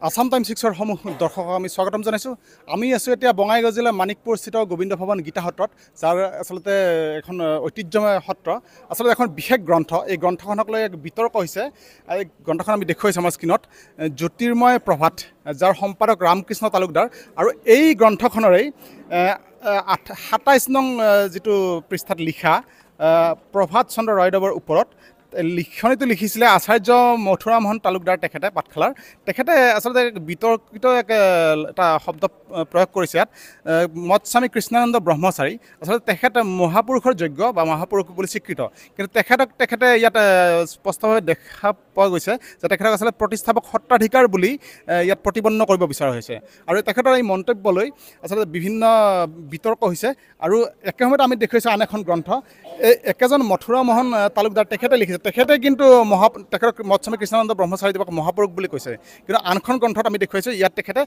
Assam times 6ৰ সমূহ দৰ্শকক আমি স্বাগতম জনাইছোঁ। আমি আছোঁ এতিয়া বঙাইগাঁও জিলাৰ মানিকপুৰস্থিত গোবিন্দ ভৱন গীতা সত্ৰত, যাৰ আচলতে এখন ঐতিহ্যময় সত্ৰ, আচলতে এখন বিশেষ গ্ৰন্থ। এই গ্ৰন্থখনক লৈ এক বিতৰ্ক হৈছে। এই গ্ৰন্থখন আমি দেখুৱাইছোঁ আমাৰ স্ক্ৰীণত, জ্যোতিৰ্ময় প্ৰভাত, যাৰ সম্পাদক ৰামকৃষ্ণ তালুকদাৰ। আৰু এই গ্ৰন্থখনৰেই 27 নং যিটো পৃষ্ঠাত লিখা প্ৰভাত চন্দ্ৰ ৰয়দেৱৰ ওপৰত লিখনিটো লিখিছিলে আচাৰ্য মথুৰামোহন তালুকদাৰ, তেখেতে পাঠশালাৰ। তেখেতে আচলতে বিতৰ্কিত এটা শব্দ প্ৰয়োগ কৰিছে ইয়াত, মৎস্বামী কৃষ্ণানন্দ ব্ৰহ্মচাৰী। আচলতে তেখেত মহাপুৰুষৰ যোগ্য বা মহাপুৰুষ বুলি স্বীকৃত, কিন্তু তেখেতে ইয়াত স্পষ্টভাৱে দেখা পোৱা গৈছে যে তেখেতক আচলতে প্ৰতিষ্ঠাপক সত্ৰাধিকাৰ বুলি ইয়াত প্ৰতিপন্ন কৰিব বিচৰা হৈছে। আৰু তেখেতৰ এই মন্তব্যলৈ আচলতে বিভিন্ন বিতৰ্ক হৈছে। আৰু একে সময়তে আমি দেখুৱাইছোঁ আন এখন গ্ৰন্থ, এই একেজন মথুৰামোহন তালুকদাৰ তেখেতে লিখিছে। তেখেতে কিন্তু তেখেতক মৎস্বামী কৃষ্ণানন্দ ব্ৰহ্মচাৰীদেৱক মহাপুৰুষ বুলি কৈছে, কিন্তু আনখন গ্ৰন্থত আমি দেখুৱাইছোঁ ইয়াত তেখেতে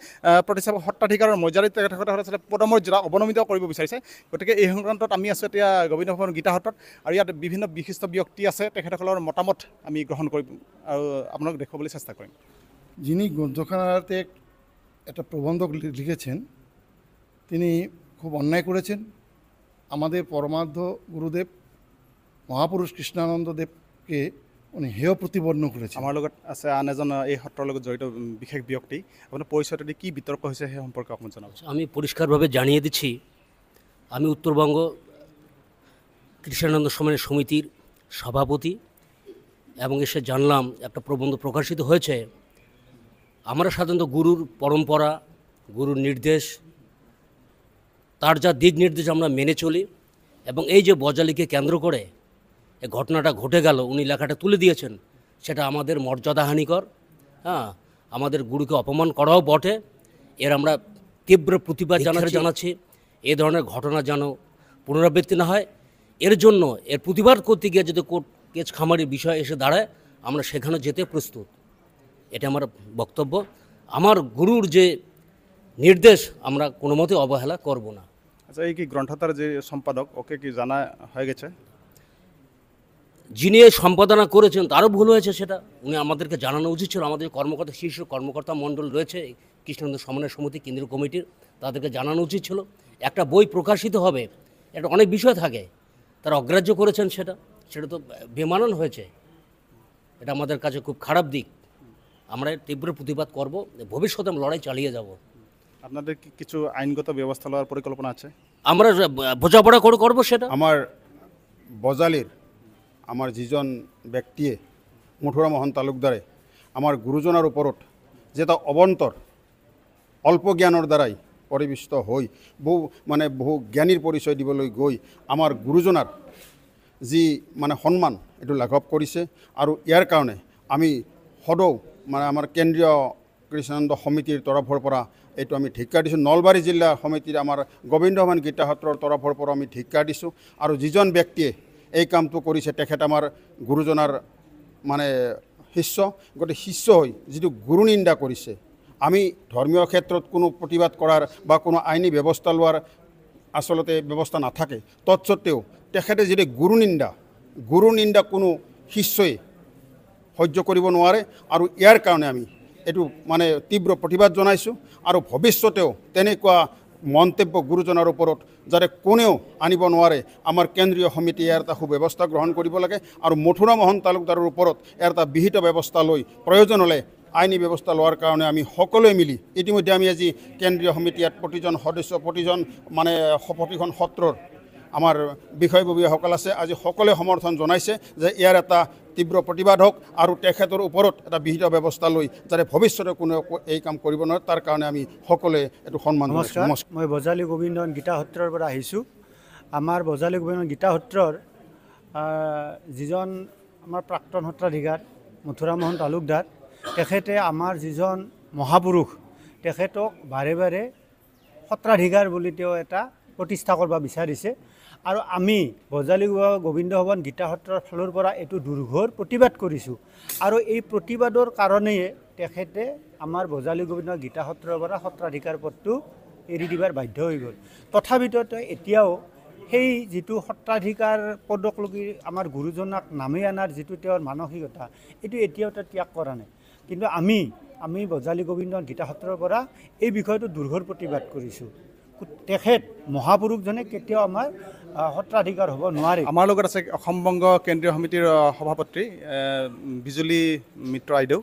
প্ৰতিষ্ঠাপক সত্ৰাধিকাৰৰ মৰ্যাদাত তেখেতে আচলতে পদমৰ্যাদা অৱনমিত কৰিব বিচাৰিছে। গতিকে এই সংক্ৰান্তত আমি আছোঁ এতিয়া গোবিন্দ ভৱন গীতা সত্ৰত, আৰু ইয়াত বিভিন্ন বিশিষ্ট ব্যক্তি আছে। তেখেতসকলৰ মতামত আমি গ্ৰহণ কৰিম আৰু আপোনালোক দেখুৱাবলৈ চেষ্টা কৰিম। যিনি গ্ৰন্থখানাতে একটা প্ৰবন্ধ লিখেছেন, তিনি খুব অন্যায় কৰেছেন। আমাদেৰ পৰমাৰ্থ গুৰুদেব মহাপুৰুষ কৃষ্ণানন্দ দেবকে উনি হেয় প্ৰতিপন্ন কৰেছেন। আমাৰ লগত আছে আন এজন এই সত্ৰৰ লগত জড়িত বিশেষ ব্যক্তি। আপোনাৰ পৰিচয়টো দি কি বিতৰ্ক হৈছে সেই সম্পৰ্কে অকণমান জনাব। আমি পরিষ্কারভাবে জানিয়ে দিচ্ছি, আমি উত্তরবঙ্গ কৃষ্ণানন্দ সমাজ সমিতির সভাপতি, এবং এসে জানলাম একটা প্রবন্ধ প্রকাশিত হয়েছে। আমরা সাধারণত গুরুর পরম্পরা, গুরুর নির্দেশ, তার যা দিক নির্দেশ আমরা মেনে চলি, এবং এই যে বজালিকে কেন্দ্র করে এই ঘটনাটা ঘটে গেল, উনি লেখাটা তুলে দিয়েছেন, সেটা আমাদের মর্যাদাহানিকর। আমাদের গুরুকে অপমান করাও বটে। এর আমরা তীব্র প্রতিবাদ জানাচ্ছি। এ ধরনের ঘটনা যেন পুনরাবৃত্তি না হয়। এর জন্য এর প্রতিবাদ করতে গিয়ে যদি কোর্ট কেস খামারির বিষয় এসে দাঁড়ায়, আমরা সেখানে যেতে প্রস্তুত। এটা আমার বক্তব্য। আমার গুরুর যে নির্দেশ আমরা কোনো মতে অবহেলা করব না। আচ্ছা, এই কি গ্রন্থটার যে সম্পাদক, ওকে কি জানা হয়ে গেছে? যিনি এই সম্পাদনা করেছেন তারও ভুল হয়েছে, সেটা উনি আমাদেরকে জানানো উচিত ছিল। আমাদের কর্মকর্তা, শীর্ষ কর্মকর্তা মণ্ডল রয়েছে কৃষ্ণানন্দ সমন্বয় সমিতি কেন্দ্রীয় কমিটির, তাদেরকে জানানো উচিত ছিল। একটা বই প্রকাশিত হবে, এটা অনেক বিষয় থাকে, তারা অগ্রাহ্য করেছেন, সেটা তো বেমানান হয়েছে। এটা আমাদের কাছে খুব খারাপ দিক। আমরা তীব্র প্রতিবাদ করব, ভবিষ্যতে আমরা লড়াই চালিয়ে যাব। আপনাদের কি কিছু আইনগত ব্যবস্থা নেওয়ার পরিকল্পনা আছে? আমরা বোঝাপড়া করবো সেটা। আমার বজালির আমার যিজন ব্যক্তিয়ে মথুৰামোহন তালুকদাৰে আমাৰ গুৰুজনাৰ ওপৰত যে এটা অৱন্তৰ অল্প জ্ঞানৰ দ্বাৰাই পৰিবিষ্ট হৈ বহু জ্ঞানীৰ পৰিচয় দিবলৈ গৈ আমাৰ গুৰুজনাৰ যি সন্মান এইটো লাঘৱ কৰিছে। আৰু ইয়াৰ কাৰণে আমি সদৌ আমাৰ কেন্দ্ৰীয় কৃষ্ণানন্দ সমিতিৰ তৰফৰ পৰা এইটো আমি ধিক্কাৰ দিছোঁ। নলবাৰী জিলা সমিতিৰ আমাৰ গোবিন্দ ভৱন গীতা সত্ৰৰ তৰফৰ পৰা আমি ধিক্কাৰ দিছোঁ। আৰু যিজন ব্যক্তিয়ে এই কামটো কৰিছে তেখেত আমাৰ গুৰুজনাৰ শিষ্য। গতিকে শিষ্য হৈ যিটো গুৰু নিন্দা কৰিছে, আমি ধৰ্মীয় ক্ষেত্ৰত কোনো প্ৰতিবাদ কৰাৰ বা কোনো আইনী ব্যৱস্থা লোৱাৰ আচলতে ব্যৱস্থা নাথাকে। তৎসত্ত্বেও তেখেতে যদি গুৰু নিন্দা কোনো শিষ্যই সহ্য কৰিব নোৱাৰে। আৰু ইয়াৰ কাৰণে আমি এইটো তীব্ৰ প্ৰতিবাদ জনাইছোঁ। আৰু ভৱিষ্যতেও তেনেকুৱা মন্তব্য গুৰুজনাৰ ওপৰত যাতে কোনেও আনিব নোৱাৰে, আমাৰ কেন্দ্ৰীয় সমিতিয়ে ইয়াৰ এটা সুব্যৱস্থা গ্ৰহণ কৰিব লাগে। আৰু মথুৰামোহন তালুকদাৰৰ ওপৰত ইয়াৰ এটা বিহিত ব্যৱস্থা লৈ প্ৰয়োজন হ'লে আইনী ব্যৱস্থা লোৱাৰ কাৰণে আমি সকলোৱে মিলি ইতিমধ্যে আমি আজি কেন্দ্ৰীয় সমিতি ইয়াত প্ৰতিজন সদস্য, প্ৰতিখন সত্ৰৰ আমাৰ বিষয়ববীয়াসকল আছে, আজি সকলোৱে সমৰ্থন জনাইছে যে ইয়াৰ এটা তীব্ৰ প্ৰতিবাদ হওক আৰু তেখেতৰ ওপৰত এটা বিহিত ব্যৱস্থা লৈ যাতে ভৱিষ্যতে কোনেও এই কাম কৰিব নোৱাৰে, তাৰ কাৰণে আমি সকলোৱে এইটো সন্মান জনাইছোঁ। নমস্কাৰ, মই বজালি গোবিন্দ গীতা সত্ৰৰ পৰা আহিছোঁ। আমাৰ বজালি গোবিন্দ গীতা সত্ৰৰ যিজন আমাৰ প্ৰাক্তন সত্ৰাধিকাৰ মথুৰামোহন তালুকদাৰ, তেখেতে আমাৰ যিজন মহাপুৰুষ, তেখেতক বাৰে বাৰে সত্ৰাধিকাৰ বুলি তেওঁ এটা প্ৰতিষ্ঠা কৰিব বিচাৰিছে। আৰু আমি বজালি গোবিন্দ ভৱন গীতা সত্ৰৰ ফালৰ পৰা এইটো দুৰ্ঘৰ প্ৰতিবাদ কৰিছোঁ। আৰু এই প্ৰতিবাদৰ কাৰণেই তেখেতে আমাৰ বজালি গোবিন্দ গীতা সত্ৰৰ পৰা সত্ৰাধিকাৰ পদটো এৰি দিবাৰ বাধ্য হৈ গ'ল। তথাপিতো এতিয়াও সেই যিটো সত্ৰাধিকাৰ পদক লগি আমাৰ গুৰুজনাক নামি অনাৰ যিটো তেওঁৰ মানসিকতা, এইটো এতিয়াও ত্যাগ কৰা নাই। কিন্তু আমি আমি বজালী গোবিন্দ গীতা সত্ৰৰ পৰা এই বিষয়টো দুৰ্ঘৰ প্ৰতিবাদ কৰিছোঁ। তেখেত মহাপুৰুষজনে কেতিয়াও আমাৰ সত্ৰাধিকাৰ হ'ব নোৱাৰে। আমাৰ লগত আছে অসম বংগ কেন্দ্ৰীয় সমিতিৰ সভাপতি বিজুলী মিত্ৰ আইদেউ।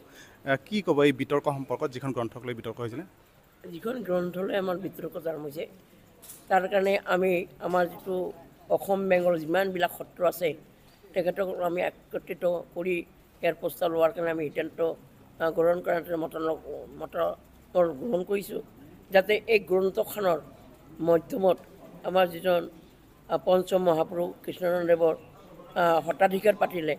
কি ক'ব এই বিতৰ্ক সম্পৰ্কত, যিখন গ্ৰন্থক লৈ বিতৰ্ক হৈছিলে? যিখন গ্ৰন্থলৈ আমাৰ বিতৰ্ক জন্ম হৈছে, তাৰ কাৰণে আমি আমাৰ যিটো অসম বেংগলৰ যিমানবিলাক সত্ৰ আছে তেখেতক আমি একত্ৰিত কৰি ইয়াৰ প্ৰস্তাৱ লোৱাৰ কাৰণে আমি সিদ্ধান্ত গ্ৰহণ কৰাৰ মত গ্ৰহণ কৰিছোঁ, যাতে এই গ্ৰন্থখনৰ মাধ্যমত আমাৰ যিজন পঞ্চম মহাপুৰুষ কৃষ্ণদেৱৰ সত্ৰাধিকাৰ পাতিলে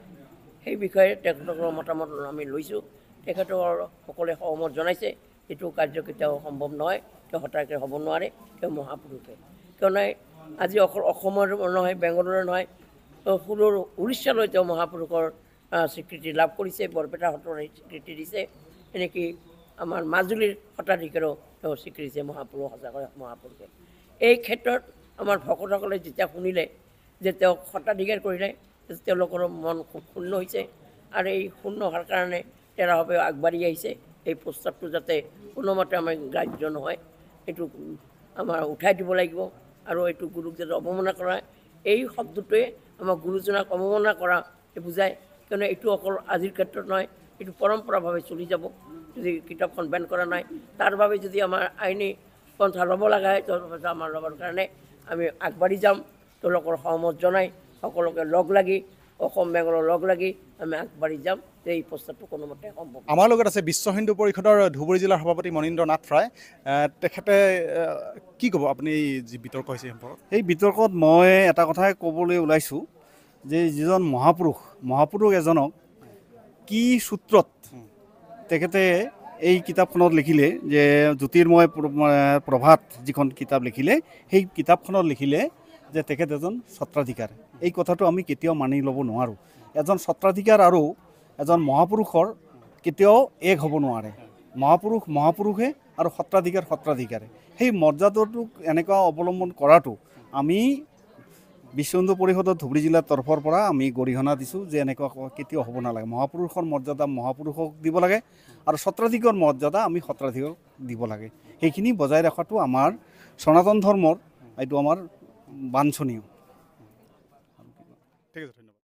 সেই বিষয়ে তেখেতসকলৰ মতামত আমি লৈছোঁ। তেখেতৰ সকলোৱে সহমত জনাইছে এইটো কাৰ্য কেতিয়াও সম্ভৱ নহয়, তেওঁ সত্ৰাধিকাৰ হ'ব নোৱাৰে, তেওঁ মহাপুৰুষে। কিয়নো আজি অকল অসমৰ নহয়, বেংগলৰে নহয়, সুদূৰ উৰিষ্যালৈ তেওঁ মহাপুৰুষৰ স্বীকৃতি লাভ কৰিছে। বৰপেটা সত্ৰৰ স্বীকৃতি দিছে, এনেকৈ আমাৰ মাজুলীৰ সত্ৰাধিকাৰো তেওঁ স্বীকৃতি দিছে মহাপুৰুষ, সঁচাকৈ মহাপুৰুষে। এই ক্ষেত্ৰত আমাৰ ভকতসকলে যেতিয়া শুনিলে যে তেওঁক সত্ৰাধিকাৰ কৰিলে, তেওঁলোকৰ মন খুব শূন্য হৈছে আৰু এই শূন্য হোৱাৰ কাৰণে তেৰাভাৱে আগবাঢ়ি আহিছে। এই প্ৰস্তাৱটো যাতে কোনোমতে আমাৰ গ্ৰাহ্য নহয়, এইটো আমাৰ উঠাই দিব লাগিব আৰু এইটো গুৰুক যাতে অৱমাননা কৰা, এই শব্দটোৱে আমাৰ গুৰুজনাক অৱমাননা কৰা বুজায়। কিয়নো এইটো অকল আজিৰ ক্ষেত্ৰত নহয়, এইটো পৰম্পৰাভাৱে চলি যাব। যদি কিতাপখন বেন কৰা নাই, তাৰ বাবে যদি আমাৰ আইনী পন্থা ল'ব লগা হয়, তেওঁলোকে আমাৰ ল'বৰ কাৰণে আমি আগবাঢ়ি যাম। তেওঁলোকৰ সহমত জনাই সকলোকে লগ লাগি, অসম বেংগলৰ লগ লাগি আমি আগবাঢ়ি যাম যে এই প্ৰস্তাৱটো কোনোমতে সম্ভৱ। আমাৰ লগত আছে বিশ্ব হিন্দু পৰিষদৰ ধুবুৰী জিলাৰ সভাপতি মনীন্দ্ৰ নাথ ৰায়। তেখেতে কি ক'ব আপুনি এই যি বিতৰ্ক হৈছে সম্পৰ্কত? এই বিতৰ্কত মই এটা কথাই ক'বলৈ ওলাইছোঁ যে যিজন মহাপুৰুষ এজনক কি সূত্ৰত তেখেতে এই কিতাপখনত লিখিলে, যে জ্যোতিৰ্ময় প্ৰভাত যিখন কিতাপ লিখিলে, সেই কিতাপখনত লিখিলে যে তেখেত এজন সত্ৰাধিকাৰ। এই কথাটো আমি কেতিয়াও মানি ল'ব নোৱাৰোঁ। এজন সত্ৰাধিকাৰ আৰু এজন মহাপুৰুষৰ কেতিয়াও এক হ'ব নোৱাৰে। মহাপুৰুষে আৰু সত্ৰাধিকাৰে। সেই মৰ্যাদাটোক এনেকুৱা অৱলম্বন কৰাটো আমি বিশ্ব হিন্দু পৰিষদৰ ধুবুৰী জিলাৰ তৰফৰ পৰা আমি গৰিহণা দিছোঁ যে এনেকুৱা কেতিয়াও হ'ব নালাগে। মহাপুৰুষৰ মৰ্যাদা মহাপুৰুষক দিব লাগে আৰু সত্ৰাধিকাৰ মৰ্যাদা আমি সত্ৰাধিকাৰক দিব লাগে। সেইখিনি বজাই ৰখাটো আমাৰ সনাতন ধৰ্মৰ, এইটো আমাৰ বাঞ্ছনীয়।